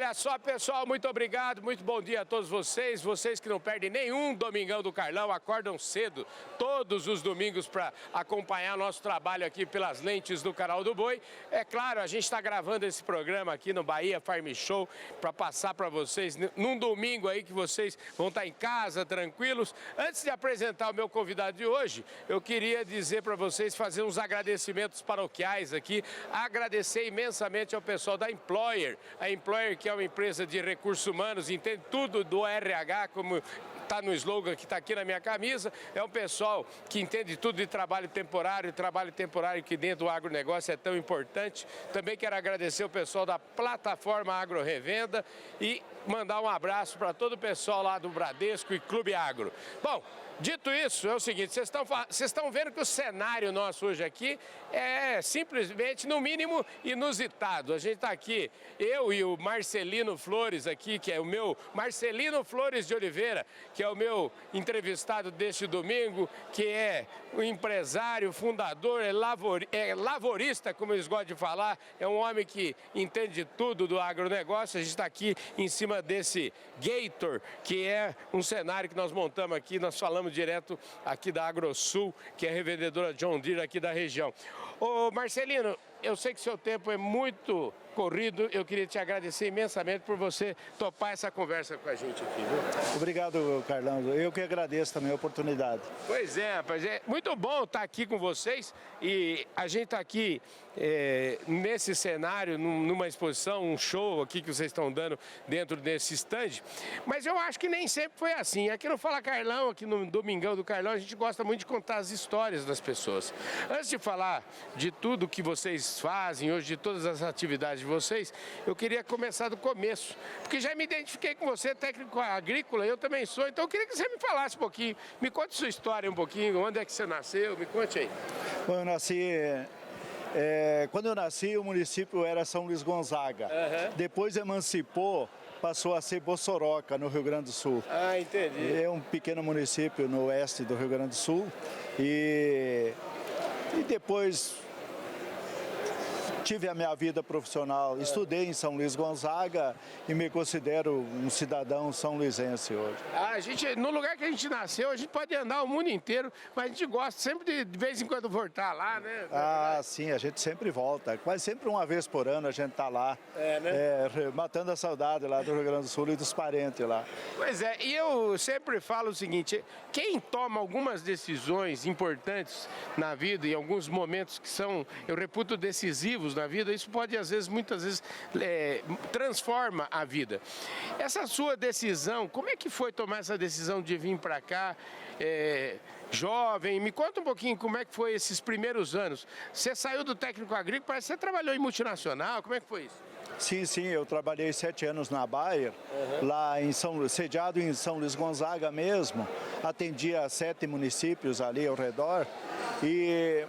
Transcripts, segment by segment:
Olha só, pessoal, muito obrigado, muito bom dia a todos vocês. Vocês que não perdem nenhum Domingão do Carlão, acordam cedo todos os domingos para acompanhar nosso trabalho aqui pelas lentes do Canal do Boi. É claro, a gente está gravando esse programa aqui no Bahia Farm Show para passar para vocês num domingo aí que vocês vão estar em casa, tranquilos. Antes de apresentar o meu convidado de hoje, eu queria dizer para vocês, fazer uns agradecimentos paroquiais aqui, agradecer imensamente ao pessoal da Employer. A Employer, que é uma empresa de recursos humanos, entende tudo do RH, como está no slogan que está aqui na minha camisa. É um pessoal que entende tudo de trabalho temporário que dentro do agronegócio é tão importante. Também quero agradecer o pessoal da plataforma Agro Revenda e mandar um abraço para todo o pessoal lá do Bradesco e Clube Agro. Bom, dito isso, é o seguinte, vocês estão vendo que o cenário nosso hoje aqui é simplesmente, no mínimo, inusitado. A gente está aqui, eu e o Marcelino Flores aqui, que é o meu, Marcelino Flores de Oliveira, que é o meu entrevistado deste domingo, que é o empresário, fundador, é lavorista, como eles gostam de falar, é um homem que entende de tudo do agronegócio. A gente está aqui em cima desse Gator, que é um cenário que nós montamos aqui, nós falamos direto aqui da AgroSul, que é a revendedora John Deere aqui da região. Ô Marcelino, eu sei que seu tempo é muito corrido, eu queria te agradecer imensamente por você topar essa conversa com a gente aqui, viu? Obrigado, Carlão. Eu que agradeço também a oportunidade. Pois é, rapaz, é muito bom estar aqui com vocês e a gente está aqui nesse cenário, numa exposição, um show aqui que vocês estão dando dentro desse stand, mas eu acho que nem sempre foi assim. Aqui no Fala Carlão, aqui no Domingão do Carlão, a gente gosta muito de contar as histórias das pessoas. Antes de falar de tudo que vocês fazem hoje, de todas as atividades de vocês, eu queria começar do começo, porque já me identifiquei com você, técnico agrícola, eu também sou, então eu queria que você me falasse um pouquinho, me conte sua história um pouquinho, onde é que você nasceu, me conte aí. Bom, eu nasci... quando eu nasci, o município era São Luís Gonzaga. Uhum. Depois emancipou, passou a ser Bossoroca, no Rio Grande do Sul. Ah, entendi. É um pequeno município no oeste do Rio Grande do Sul. E depois tive a minha vida profissional, estudei em São Luís Gonzaga e me considero um cidadão são-luisense hoje. No lugar que a gente nasceu, a gente pode andar o mundo inteiro, mas a gente gosta sempre de vez em quando voltar lá, né? Ah, sim, a gente sempre volta, quase sempre uma vez por ano a gente está lá, matando a saudade lá do Rio Grande do Sul e dos parentes lá. Pois é, e eu sempre falo o seguinte, quem toma algumas decisões importantes na vida e alguns momentos que são, eu reputo, decisivos na vida, isso pode, às vezes, muitas vezes, transforma a vida. Essa sua decisão, como é que foi tomar essa decisão de vir para cá, jovem? Me conta um pouquinho como é que foi esses primeiros anos. Você saiu do técnico agrícola, parece que você trabalhou em multinacional, como é que foi isso? Sim, eu trabalhei 7 anos na Bayer, lá sediado em São Luís Gonzaga mesmo, atendia 7 municípios ali ao redor,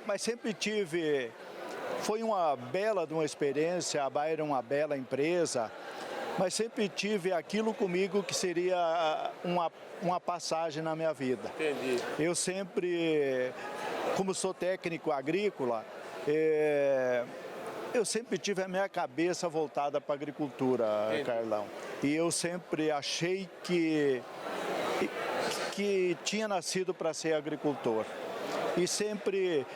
mas sempre tive... Foi uma bela de uma experiência, a Bayer é uma bela empresa, mas sempre tive aquilo comigo que seria uma passagem na minha vida. Entendi. Eu sempre, como sou técnico agrícola, eu sempre tive a minha cabeça voltada para a agricultura, entendi, Carlão. E eu sempre achei que tinha nascido para ser agricultor. E sempre...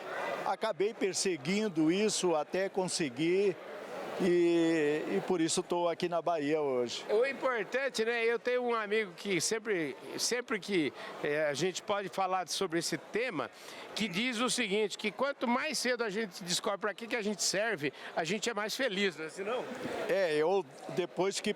acabei perseguindo isso até conseguir e por isso estou aqui na Bahia hoje. O importante, né? Eu tenho um amigo que sempre que a gente pode falar sobre esse tema, que diz o seguinte, que quanto mais cedo a gente descobre para que a gente serve, a gente é mais feliz, né? Senão... eu depois que...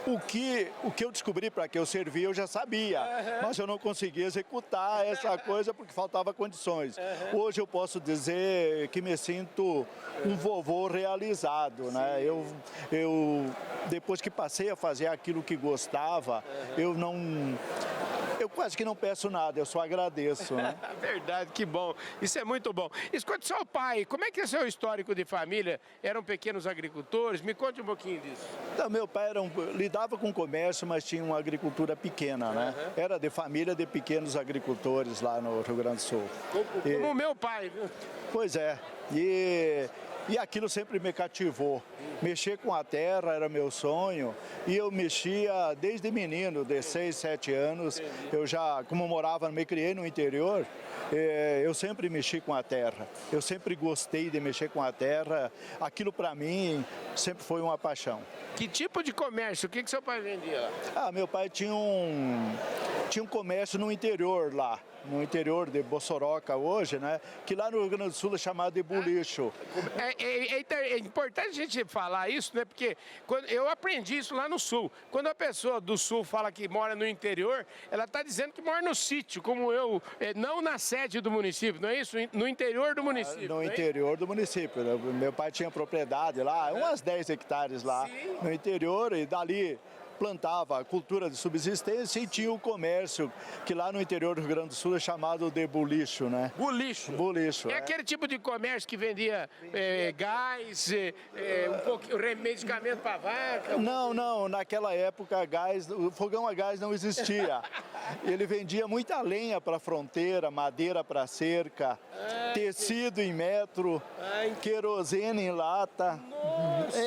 O que eu descobri para que eu servi, eu já sabia, mas eu não conseguia executar essa coisa porque faltava condições. Hoje eu posso dizer que me sinto um vovô realizado, né? Eu depois que passei a fazer aquilo que gostava, eu quase que não peço nada, eu só agradeço, né? Verdade, que bom. Isso é muito bom. Escute, seu pai, como é que é seu histórico de família? Eram pequenos agricultores? Me conte um pouquinho disso. Então, meu pai lidava com comércio, mas tinha uma agricultura pequena, né? Era de família de pequenos agricultores lá no Rio Grande do Sul. Como o meu pai, viu? Pois é. E aquilo sempre me cativou. Mexer com a terra era meu sonho e eu mexia desde menino, de 6, 7 anos. Eu já, como morava, me criei no interior, eu sempre mexi com a terra. Eu sempre gostei de mexer com a terra. Aquilo para mim sempre foi uma paixão. Que tipo de comércio? O que seu pai vendia lá? Meu pai tinha um comércio no interior lá. No interior de Bossoroca hoje, né? Que lá no Rio Grande do Sul é chamado de bulicho. É importante a gente falar isso, né? Porque eu aprendi isso lá no Sul. Quando a pessoa do Sul fala que mora no interior, ela está dizendo que mora no sítio, como eu, não na sede do município, não é isso? No interior do município. No interior do município. Meu pai tinha propriedade lá, umas 10 hectares lá. Sim. No interior, e dali plantava cultura de subsistência e tinha o comércio, que lá no interior do Rio Grande do Sul é chamado de bulicho, né? Bulicho? Bulicho, é. Aquele tipo de comércio que vendia gás, medicamento para vaca? Não, naquela época o fogão a gás não existia. Ele vendia muita lenha para a fronteira, madeira para cerca, tecido em metro, querosene em lata. Nossa!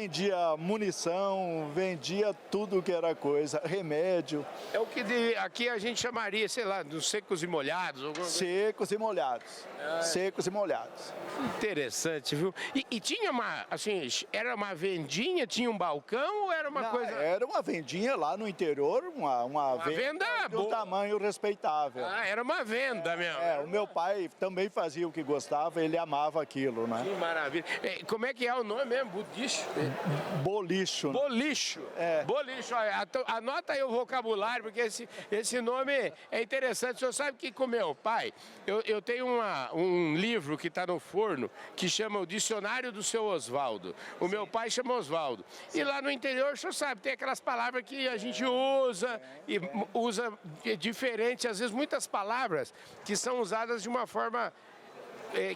Vendia munição, vendia tudo que era coisa, remédio. É o que aqui a gente chamaria, sei lá, dos secos e molhados. Secos e molhados. Secos e molhados. Interessante, viu? E tinha era uma vendinha, tinha um balcão ou era uma coisa... Era uma vendinha lá no interior, uma venda de um tamanho respeitável. Era uma venda mesmo. O meu pai também fazia o que gostava, ele amava aquilo, né? Que maravilha. Como é que é o nome mesmo? Budicho? Bolicho. Bolicho. Bolicho. Olha, anota aí o vocabulário, porque esse nome é interessante. O senhor sabe que com meu pai, eu tenho um livro que está no forno, que chama o Dicionário do Seu Osvaldo. O meu pai chama Osvaldo. E lá no interior, o senhor sabe, tem aquelas palavras que a gente usa, e usa diferente, às vezes muitas palavras que são usadas de uma forma...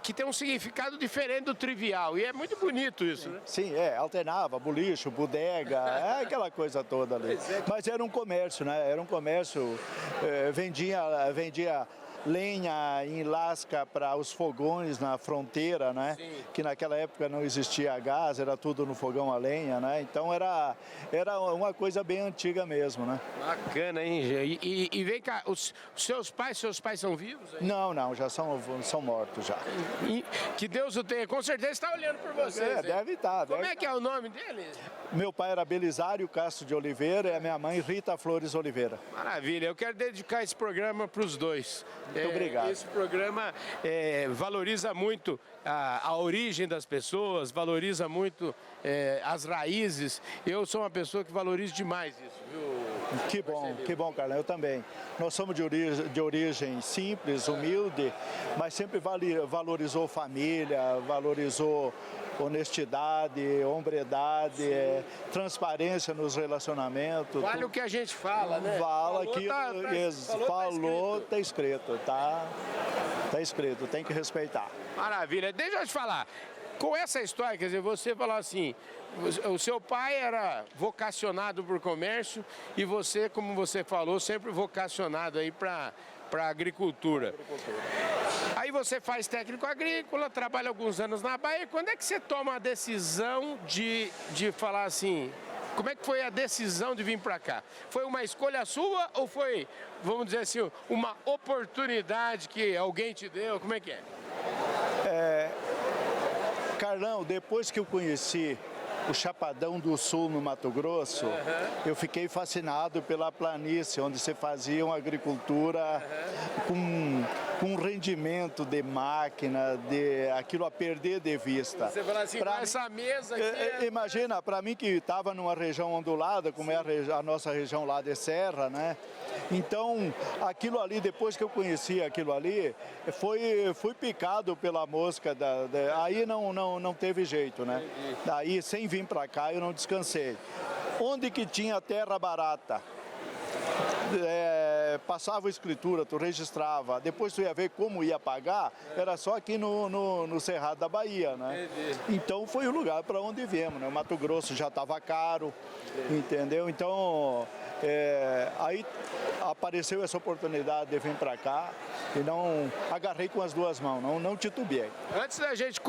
que tem um significado diferente do trivial. E é muito bonito isso, né? Sim, alternava, bolicho, bodega, aquela coisa toda ali. Mas era um comércio, né? Era um comércio, vendia lenha em lasca para os fogões na fronteira, né? Sim. Que naquela época não existia gás, era tudo no fogão a lenha, né? Então era uma coisa bem antiga mesmo, né? Bacana, hein? E vem cá, os seus pais são vivos aí? Não, já são mortos já. Que Deus o tenha, com certeza está olhando por vocês. Deve estar. Como é que é o nome deles? Meu pai era Belisário Castro de Oliveira e a minha mãe Rita Flores Oliveira. Maravilha, eu quero dedicar esse programa para os dois. Muito obrigado. Esse programa valoriza muito a origem das pessoas, valoriza muito as raízes. Eu sou uma pessoa que valoriza demais isso, viu? Que bom, Carlão, eu também. Nós somos de origem simples, humilde, mas sempre valorizou família, valorizou honestidade, hombridade, transparência nos relacionamentos. Vale o que a gente fala, né? Falou, tá escrito, tá escrito, tem que respeitar. Maravilha, deixa eu te falar, com essa história, quer dizer, você falou assim, o seu pai era vocacionado por comércio e você, como você falou, sempre vocacionado aí para agricultura. Aí você faz técnico agrícola, trabalha alguns anos na Bahia. Quando é que você toma a decisão de falar assim, como é que foi a decisão de vir para cá? Foi uma escolha sua ou foi, vamos dizer assim, uma oportunidade que alguém te deu? Como é que é? Carlão, depois que eu conheci o Chapadão do Sul, no Mato Grosso, eu fiquei fascinado pela planície, onde se fazia uma agricultura com rendimento de máquina, aquilo a perder de vista. Você fala assim, essa mesa aqui... Imagina, para mim que estava numa região ondulada, como é a nossa região lá de Serra, né? Então, aquilo ali, depois que eu conheci aquilo ali, fui picado pela mosca, aí não teve jeito, né? Daí, sem vir para cá, eu não descansei. Onde que tinha terra barata? passava a escritura, tu registrava, depois tu ia ver como ia pagar, era só aqui no Cerrado da Bahia, né? Então foi o lugar para onde viemos, né? O Mato Grosso já estava caro, entendeu? Então aí apareceu essa oportunidade de vir para cá e não agarrei com as duas mãos, não titubeei. Antes da gente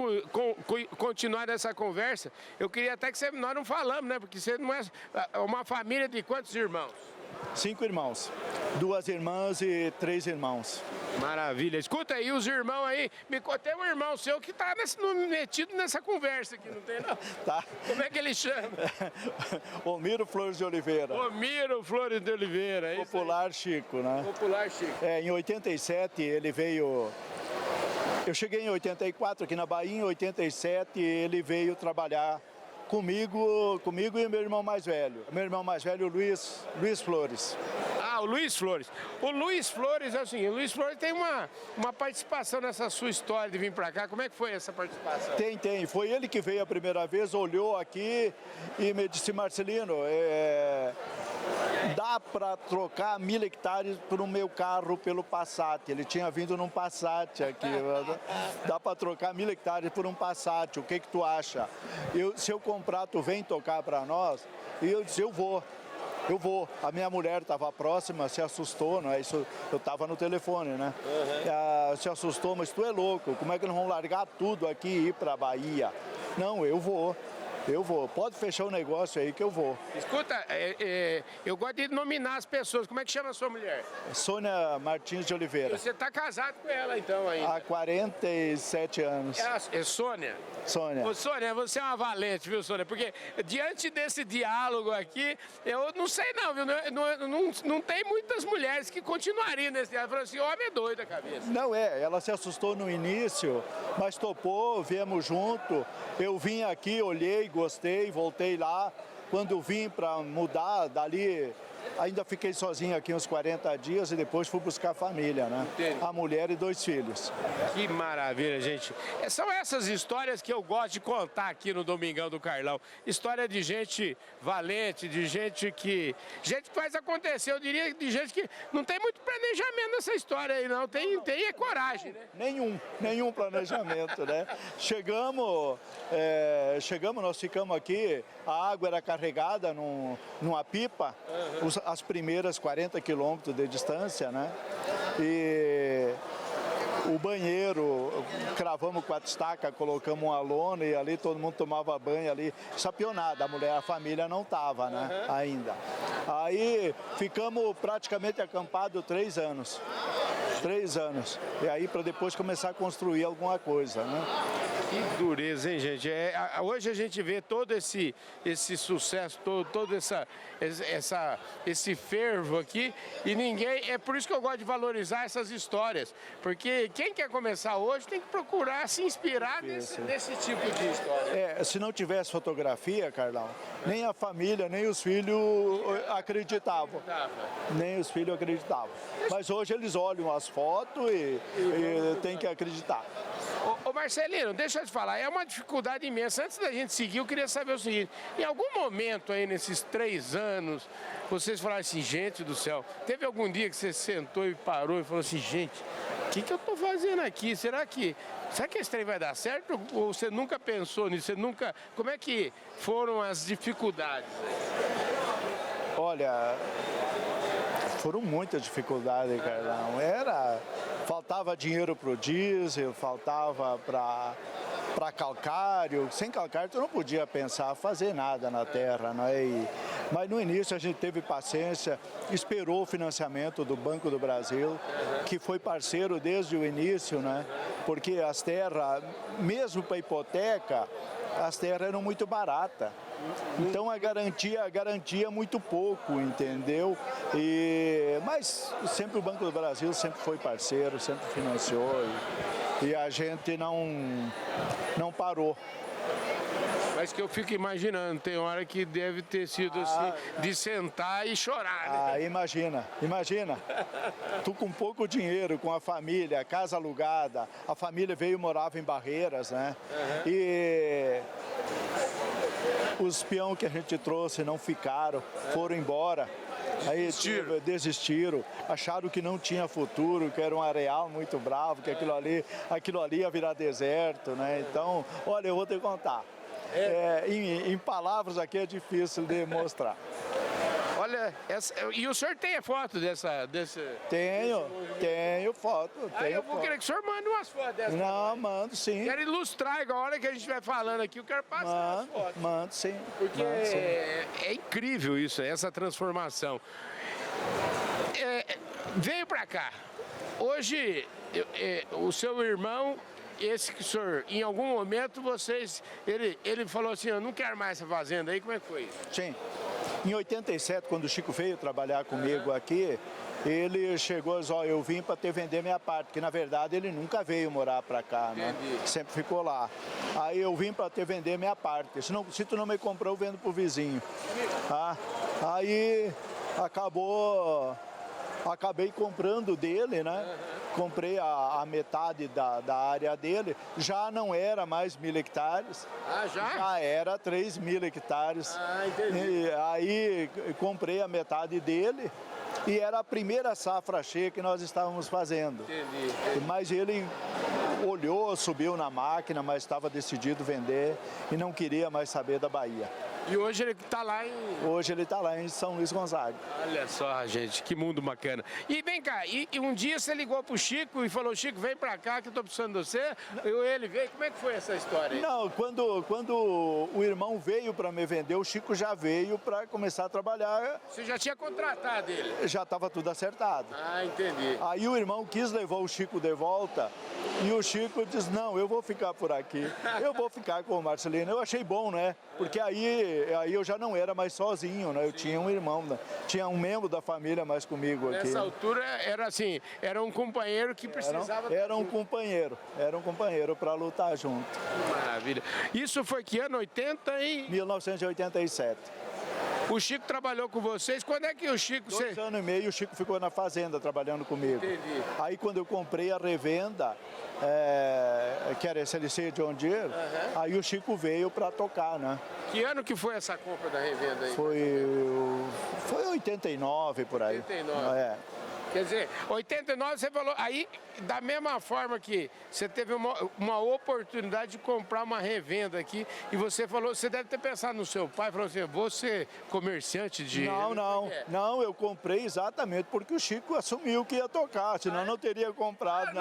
continuar nessa conversa, eu queria até que nós não falamos, né? Porque você não é uma família de quantos irmãos? 5 irmãos, 2 irmãs e 3 irmãos. Maravilha. Escuta aí, os irmãos aí. Tem um irmão seu que está metido nessa conversa aqui, não tem não? Tá. Como é que ele chama? Omiro Flores de Oliveira. Omiro Flores de Oliveira. Popular Chico, né? Popular Chico. Em 87 ele veio... Eu cheguei em 84 aqui na Bahia, em 87 ele veio trabalhar comigo e meu irmão mais velho. Meu irmão mais velho, Luiz Flores. Ah, o Luiz Flores. O Luiz Flores é o seguinte, o Luiz Flores tem uma participação nessa sua história de vir para cá. Como é que foi essa participação? Tem. Foi ele que veio a primeira vez, olhou aqui e me disse, Marcelino, dá para trocar 1000 hectares por um meu carro pelo Passat. Ele tinha vindo num Passat aqui. Dá para trocar 1000 hectares por um Passat. O que tu acha? Se eu comprar, tu vem tocar para nós? E eu disse, eu vou. A minha mulher estava próxima, se assustou, não é isso? Eu estava no telefone, né? Se assustou, mas tu é louco, como é que nós vamos largar tudo aqui e ir para a Bahia? Não, eu vou. Pode fechar o negócio aí que eu vou. Escuta, eu gosto de nominar as pessoas. Como é que chama a sua mulher? Sônia Martins de Oliveira. Você está casado com ela então ainda? Há 47 anos. É Sônia? Sônia. Ô, Sônia, você é uma valente, viu, Sônia? Porque diante desse diálogo aqui, eu não sei não, viu? Não tem muitas mulheres que continuariam nesse diálogo. Falando assim, homem é doido a cabeça. Não ela se assustou no início, mas topou, viemos junto. Eu vim aqui, olhei, gostei, voltei lá. Quando vim para mudar dali, ainda fiquei sozinho aqui uns 40 dias e depois fui buscar a família, né? Entendi. A mulher e 2 filhos. Que maravilha, gente. São essas histórias que eu gosto de contar aqui no Domingão do Carlão. História de gente valente, de gente que faz acontecer. Eu diria de gente que não tem muito planejamento nessa história aí, não. Tem coragem, né? Nenhum planejamento, né? Chegamos, nós ficamos aqui, a água era carregada numa pipa, as primeiras 40 quilômetros de distância, né? E o banheiro, cravamos 4 estacas, colocamos uma lona e ali todo mundo tomava banho ali, sapionada, a família não estava, né, ainda. Aí ficamos praticamente acampados 3 anos. 3 anos. E aí para depois começar a construir alguma coisa, né? Que dureza, hein, gente? Hoje a gente vê todo esse sucesso, todo esse fervo aqui e ninguém... É por isso que eu gosto de valorizar essas histórias, porque quem quer começar hoje tem que procurar se inspirar nesse tipo de história. Se não tivesse fotografia, Carlão, nem a família, nem os filhos acreditavam. Nem os filhos acreditavam. Mas hoje eles olham as fotos e tem que acreditar. Ô Marcelino, deixa eu te falar, é uma dificuldade imensa. Antes da gente seguir, eu queria saber o seguinte, em algum momento aí nesses 3 anos, vocês falaram assim, gente do céu, teve algum dia que você sentou e parou e falou assim, gente, o que eu tô fazendo aqui? Será que esse trem vai dar certo? Ou você nunca pensou nisso? Como é que foram as dificuldades? Olha, foram muitas dificuldades, Carlão. Faltava dinheiro para o diesel, faltava para calcário. Sem calcário tu não podia pensar fazer nada na terra, não é? Mas no início a gente teve paciência, esperou o financiamento do Banco do Brasil, que foi parceiro desde o início, né? Porque as terras, mesmo para hipoteca, as terras eram muito baratas. Então a garantia muito pouco, entendeu? Mas sempre o Banco do Brasil sempre foi parceiro, sempre financiou e a gente não parou. Mas que eu fico imaginando, tem hora que deve ter sido assim, de sentar e chorar, né? Imagina. Tu com pouco dinheiro, com a família, casa alugada, a família veio e morava em Barreiras, né? E Os peão que a gente trouxe não ficaram, foram embora. Aí desistiram, acharam que não tinha futuro, que era um areal muito bravo, que aquilo ali ia virar deserto, né? Então, olha, eu vou te contar. Em palavras aqui é difícil de mostrar. Olha, e o senhor tem a foto desse... Tenho foto. Eu vou querer que o senhor mande umas fotos dessas. Não, mando sim. Quero ilustrar, igual a hora que a gente estiver falando aqui, eu quero passar as fotos. Mando sim. Porque é incrível isso, essa transformação. Veio pra cá. Hoje, o seu irmão, esse que o senhor, em algum momento, ele falou assim, eu não quero mais essa fazenda aí, como é que foi isso? Sim. Em 87, quando o Chico veio trabalhar comigo aqui, ele chegou e disse, eu vim para te vender minha parte, que na verdade ele nunca veio morar para cá, né? Sempre ficou lá. Aí eu vim para te vender minha parte, se tu não me comprou, eu vendo pro vizinho. Tá? Aí acabei comprando dele, né? Comprei a metade da área dele, já não era mais 1.000 hectares. Já era 3.000 hectares. Entendi. E aí comprei a metade dele e era a primeira safra cheia que nós estávamos fazendo. Entendi. Mas ele olhou, subiu na máquina, mas estava decidido vender e não queria mais saber da Bahia. E hoje ele está lá em... Hoje ele está lá em São Luís Gonzaga. Olha só, gente, que mundo bacana. E vem cá, e um dia você ligou pro Chico e falou, Chico, vem pra cá que eu tô precisando de você. Ele veio, como é que foi essa história aí? Não, quando o irmão veio para me vender, o Chico já veio para começar a trabalhar. Você já tinha contratado ele? Já estava tudo acertado. Entendi. Aí o irmão quis levar o Chico de volta e o Chico disse, não, eu vou ficar por aqui, eu vou ficar com o Marcelino. Eu achei bom, né? Porque aí eu já não era mais sozinho, né? Eu tinha um irmão, né? Tinha um membro da família mais comigo aqui. Nessa altura era assim, era um companheiro que precisava... Era um companheiro para lutar junto. Maravilha. Isso foi que ano? 1987. O Chico trabalhou com vocês, quando é que o Chico... 2 anos e meio o Chico ficou na fazenda trabalhando comigo. Entendi. Aí quando eu comprei a revenda, que era SLC John Deere, aí o Chico veio para tocar, né? Que ano que foi essa compra da revenda aí? Foi 89 por aí. 89. Quer dizer, 89 você falou, aí da mesma forma que você teve uma oportunidade de comprar uma revenda aqui e você falou, você deve ter pensado no seu pai, falou assim, vou ser comerciante de... Não, eu comprei exatamente porque o Chico assumiu que ia tocar, senão não teria comprado.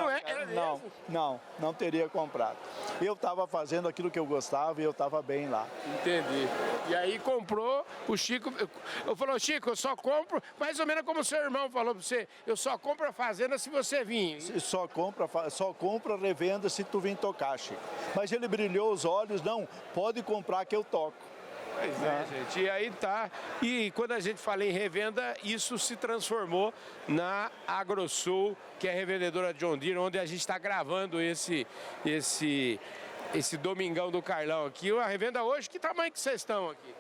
Não teria comprado. Eu estava fazendo aquilo que eu gostava e eu estava bem lá. Entendi. E aí comprou, o Chico, eu falou, Chico, eu só compro, mais ou menos como o seu irmão falou para você, eu só compro a fazenda se você vir. Só compra revenda se tu vir tocar, Chico. Mas ele brilhou os olhos, não, pode comprar que eu toco. Pois gente, e aí tá. E quando a gente fala em revenda, isso se transformou na AgroSul, que é a revendedora John Deere, onde a gente está gravando esse Domingão do Carlão aqui. A revenda hoje, que tamanho que vocês estão aqui?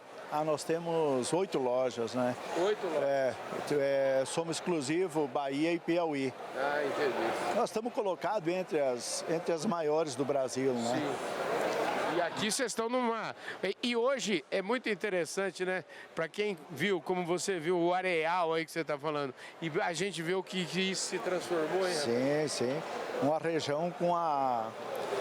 Nós temos 8 lojas, né? 8 lojas? Somos exclusivo Bahia e Piauí. Entendi. Nós estamos colocados entre as maiores do Brasil, né? Sim. E aqui vocês estão numa... E hoje é muito interessante, né? Para quem viu, como você viu, o areal aí que você está falando, e a gente vê o que isso se transformou, hein? Sim. Uma região com a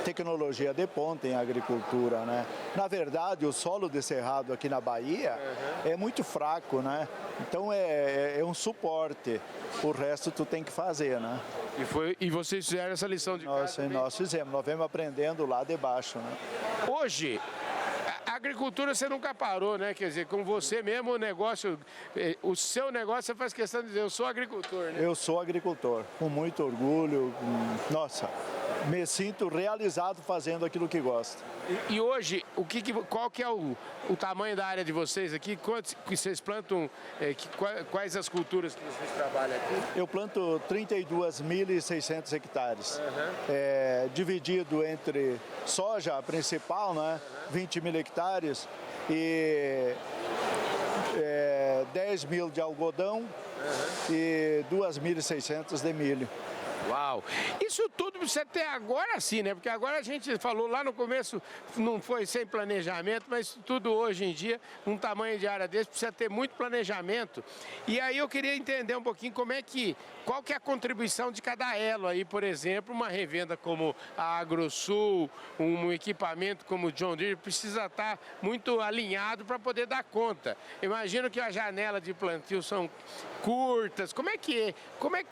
tecnologia de ponta em agricultura, né? Na verdade, o solo de cerrado aqui na Bahia é muito fraco, né? Então é um suporte. O resto tu tem que fazer, né? E vocês fizeram essa lição de casa? Nós fizemos, nós vemos aprendendo lá de baixo, né? Hoje, a agricultura você nunca parou, né? Quer dizer, com você mesmo o seu negócio você faz questão de dizer, eu sou agricultor, né? Eu sou agricultor, com muito orgulho, nossa, me sinto realizado fazendo aquilo que gosto. E hoje, qual que é o tamanho da área de vocês aqui? Quantos que vocês plantam, quais as culturas que vocês trabalham aqui? Eu planto 32.600 hectares, dividido entre soja principal, né, 20.000 hectares, e 10.000 de algodão e 2.600 de milho. Uau! Isso tudo precisa ter agora sim, né? Porque agora a gente falou lá no começo, não foi sem planejamento, mas tudo hoje em dia, um tamanho de área desse, precisa ter muito planejamento. E aí eu queria entender um pouquinho qual que é a contribuição de cada elo aí, por exemplo, uma revenda como a AgroSul, um equipamento como o John Deere, precisa estar muito alinhado para poder dar conta. Imagino que a janela de plantio são curtas. Como é que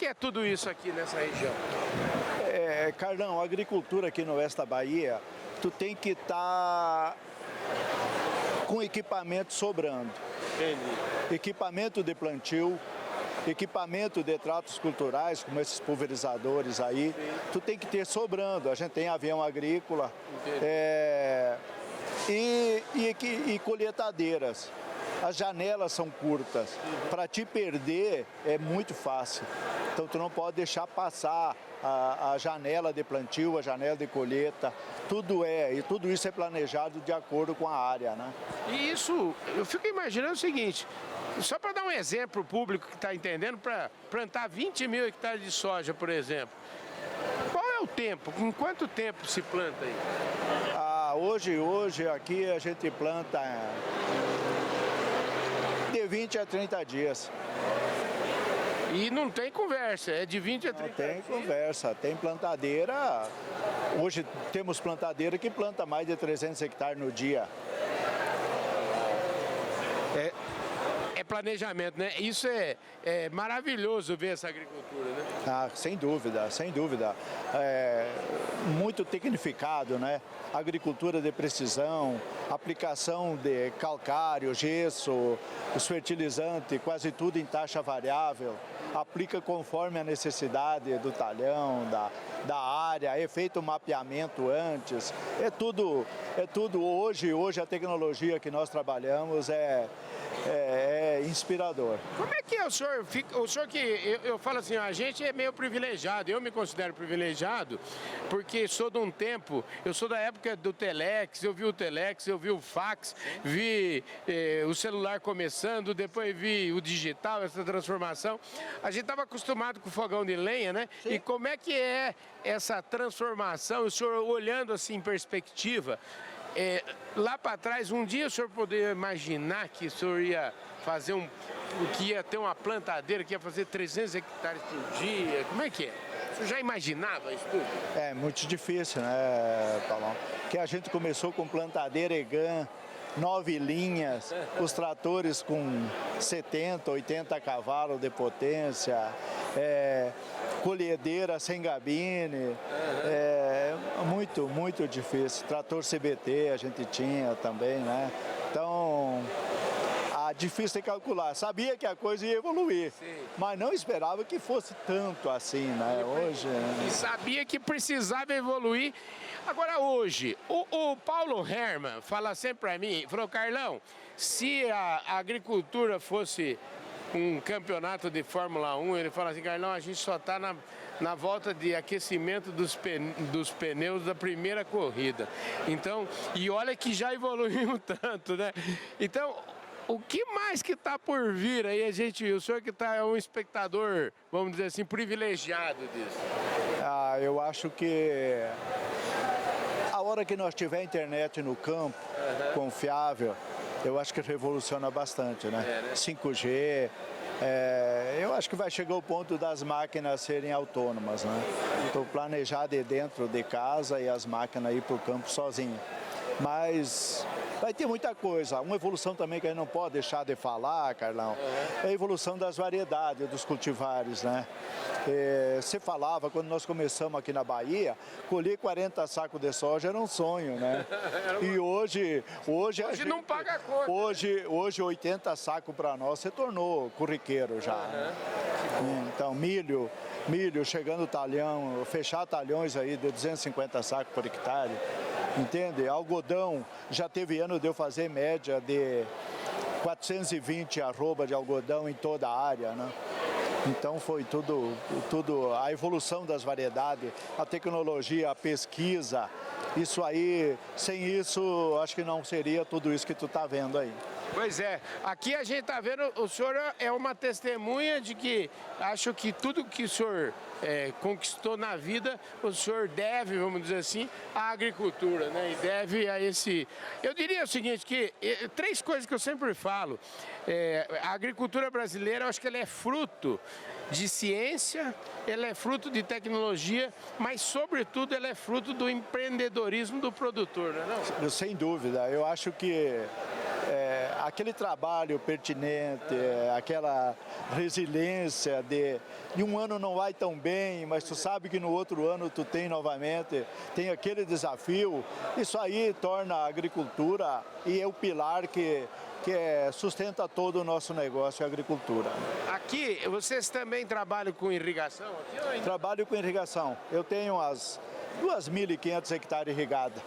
é tudo isso aqui nessa região? Carlão, a agricultura aqui no oeste da Bahia, tu tem que estar com equipamento sobrando. Entendi. Equipamento de plantio, equipamento de tratos culturais, como esses pulverizadores aí, tu tem que ter sobrando. A gente tem avião agrícola e colheitadeiras. As janelas são curtas. Para te perder é muito fácil. Então tu não pode deixar passar a janela de plantio, a janela de colheita. Tudo isso é planejado de acordo com a área, né? E isso, eu fico imaginando o seguinte, só para dar um exemplo público que está entendendo, para plantar 20 mil hectares de soja, por exemplo, qual é o tempo? Com quanto tempo se planta aí? Hoje aqui a gente planta de 20 a 30 dias. E não tem conversa, é de 20 a 30 Não tem dias. conversa, tem plantadeira. Hoje temos plantadeira que planta mais de 300 hectares no dia. É planejamento, né? Isso é maravilhoso ver essa agricultura, né? Sem dúvida, sem dúvida. Muito tecnificado, né? Agricultura de precisão, aplicação de calcário, gesso, os fertilizantes, quase tudo em taxa variável. Aplica conforme a necessidade do talhão, da área, é feito um mapeamento antes. É tudo hoje a tecnologia que nós trabalhamos é inspirador. Como é que é o senhor que eu falo assim, a gente é meio privilegiado, eu me considero privilegiado, porque sou de um tempo, eu sou da época do Telex, eu vi o Telex, eu vi o fax, vi o celular começando, depois vi o digital, essa transformação. A gente estava acostumado com o fogão de lenha, né? Sim. E como é que é essa transformação, o senhor olhando assim em perspectiva, lá para trás, um dia o senhor poderia imaginar que o senhor ia fazer que ia ter uma plantadeira que ia fazer 300 hectares por dia? Como é que é? O senhor já imaginava isso tudo? É muito difícil, né, Paulão? Porque a gente começou com plantadeira EGAN, 9 linhas, os tratores com 70, 80 cavalos de potência, colhedeira sem gabine, muito difícil. Trator CBT a gente tinha também, né? Então, difícil de calcular. Sabia que a coisa ia evoluir, sim, mas não esperava que fosse tanto assim, né? Hoje... E sabia que precisava evoluir. Agora, hoje, o Paulo Hermann fala sempre para mim, falou, Carlão, se a agricultura fosse um campeonato de Fórmula 1, ele fala assim, Carlão, a gente só está na volta de aquecimento dos pneus da primeira corrida. Então, e olha que já evoluímos tanto, né? Então, o que mais que está por vir aí, o senhor que é um espectador, vamos dizer assim, privilegiado disso? Eu acho que a hora que nós tiver internet no campo, confiável, eu acho que revoluciona bastante, né? 5G, eu acho que vai chegar o ponto das máquinas serem autônomas, né? Estou planejado dentro de casa e as máquinas ir para o campo sozinho. Mas vai ter muita coisa. Uma evolução também que a gente não pode deixar de falar, Carlão, é a evolução das variedades dos cultivares, né? Você falava, quando nós começamos aqui na Bahia, colher 40 sacos de soja era um sonho, né? E hoje não paga a conta. Hoje 80 sacos para nós se tornou corriqueiro já. Né? Então, milho chegando talhão, fechar talhões aí de 250 sacos por hectare. Entende? Algodão, já teve ano de eu fazer média de 420 arroba de algodão em toda a área, né? Então foi tudo a evolução das variedades, a tecnologia, a pesquisa, Isso aí, sem isso, acho que não seria tudo isso que tu tá vendo aí. Pois é, aqui a gente está vendo, o senhor é uma testemunha de que acho que tudo que o senhor conquistou na vida, o senhor deve, vamos dizer assim, à agricultura, né? E deve a esse... Eu diria o seguinte, que três coisas que eu sempre falo, a agricultura brasileira, eu acho que ela é fruto de ciência, ela é fruto de tecnologia, mas, sobretudo, ela é fruto do empreendedorismo do produtor, não é não? Sem dúvida, eu acho que aquele trabalho pertinente, aquela resiliência de um ano não vai tão bem, mas tu sabe que no outro ano tu tem novamente, tem aquele desafio, isso aí torna a agricultura e é o pilar que sustenta todo o nosso negócio, a agricultura. Aqui, vocês também trabalham com irrigação? Aqui, Trabalho com irrigação. Eu tenho as 2.500 hectares irrigados.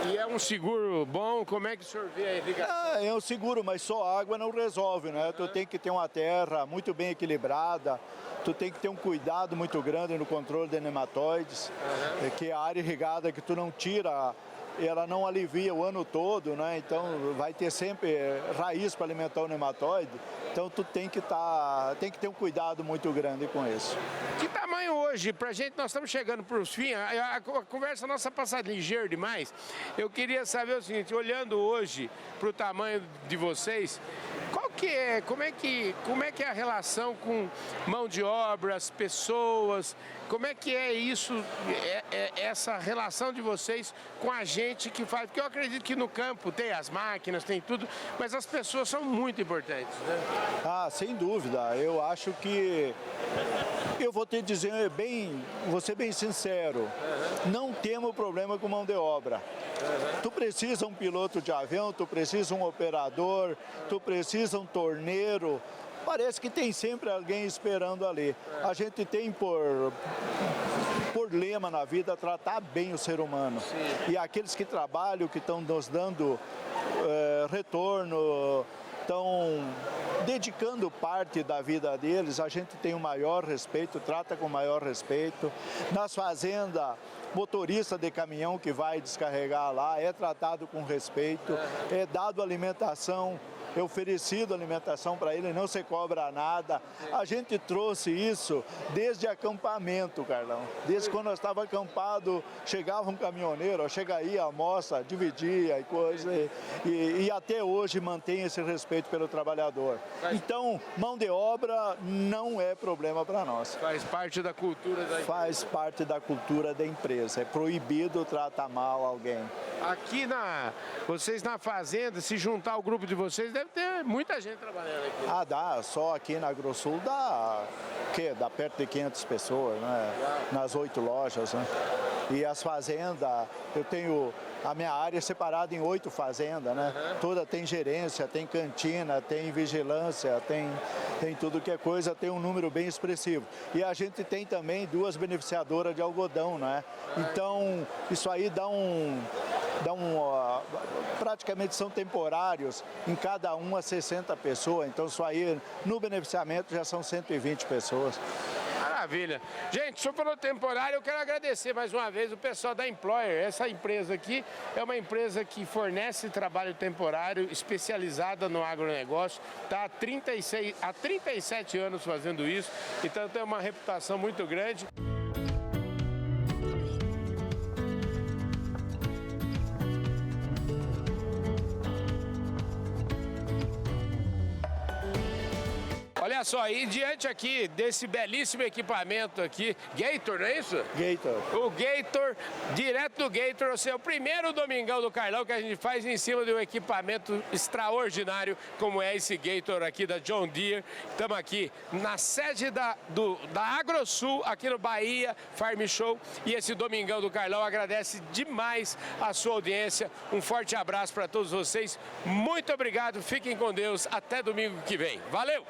E é um seguro bom? Como é que o senhor vê a irrigação? É um seguro, mas só água não resolve, né? Tu tem que ter uma terra muito bem equilibrada, tu tem que ter um cuidado muito grande no controle de nematóides, que a área irrigada que tu não tira, ela não alivia o ano todo, né? Então vai ter sempre raiz para alimentar o nematóide. Então tu tem que ter um cuidado muito grande com isso. Que tamanho hoje? Pra gente, nós estamos chegando para os fins, a conversa nossa passa ligeiro demais. Eu queria saber o seguinte, olhando hoje para o tamanho de vocês, como é que é a relação com mão de obra, as pessoas, como é que é isso, essa relação de vocês com a gente que faz, porque eu acredito que no campo tem as máquinas, tem tudo, mas as pessoas são muito importantes, né? Ah, sem dúvida, eu acho que, eu vou te dizer vou ser bem sincero, não temos problema com mão de obra. Tu precisa um piloto de avião, tu precisa um operador, tu precisa um torneiro. Parece que tem sempre alguém esperando ali. A gente tem por lema na vida tratar bem o ser humano. Sim. E aqueles que trabalham, que estão nos dando retorno, estão dedicando parte da vida deles, a gente tem o maior respeito, trata com o maior respeito. Nas fazendas, motorista de caminhão que vai descarregar lá é tratado com respeito, é dado alimentação, é oferecido alimentação para ele, não se cobra nada. A gente trouxe isso desde acampamento, Carlão. Desde quando nós estávamos acampados, chegava um caminhoneiro, chega aí, almoça, dividia e coisa. E até hoje mantém esse respeito pelo trabalhador. Então, mão de obra não é problema para nós. Faz parte da cultura da empresa. Faz parte da cultura da empresa. É proibido tratar mal alguém. Aqui vocês na fazenda, se juntar o grupo de vocês, deve ter muita gente trabalhando aqui. Ah, dá. Só aqui na AgroSul dá perto de 500 pessoas, né? Nas 8 lojas, né? E as fazendas, eu tenho a minha área separada em 8 fazendas, né? Toda tem gerência, tem cantina, tem vigilância, tem tudo que é coisa, tem um número bem expressivo. E a gente tem também 2 beneficiadoras de algodão, né? Então, isso aí praticamente são temporários, em cada uma 60 pessoas, então isso aí no beneficiamento já são 120 pessoas. Maravilha. Gente, o senhor falou temporário, eu quero agradecer mais uma vez o pessoal da Employer. Essa empresa aqui é uma empresa que fornece trabalho temporário, especializada no agronegócio, está há 37 anos fazendo isso, então tem uma reputação muito grande. Olha só, e diante aqui desse belíssimo equipamento aqui, Gator, não é isso? Gator. O Gator, direto do Gator, ou seja, o primeiro Domingão do Carlão que a gente faz em cima de um equipamento extraordinário, como é esse Gator aqui da John Deere. Estamos aqui na sede da AgroSul, aqui no Bahia Farm Show, e esse Domingão do Carlão agradece demais a sua audiência. Um forte abraço para todos vocês, muito obrigado, fiquem com Deus, até domingo que vem. Valeu!